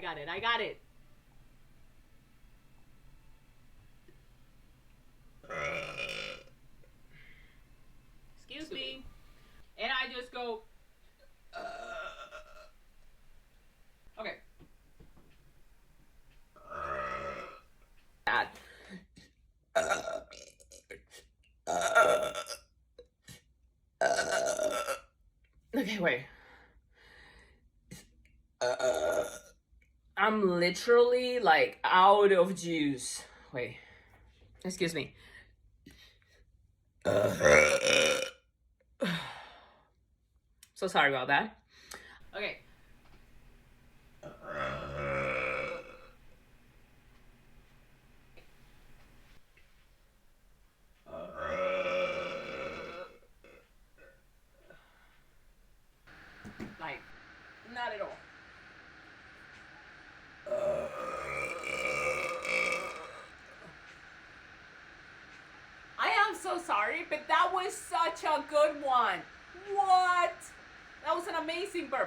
got it. I got it. Excuse me. And I just go. Okay. Bad. Okay, wait. I'm literally like out of juice. Wait. Excuse me. So sorry about that. Okay. Like, not at all. I am so sorry, but that was such a good one. What? That was an amazing burp.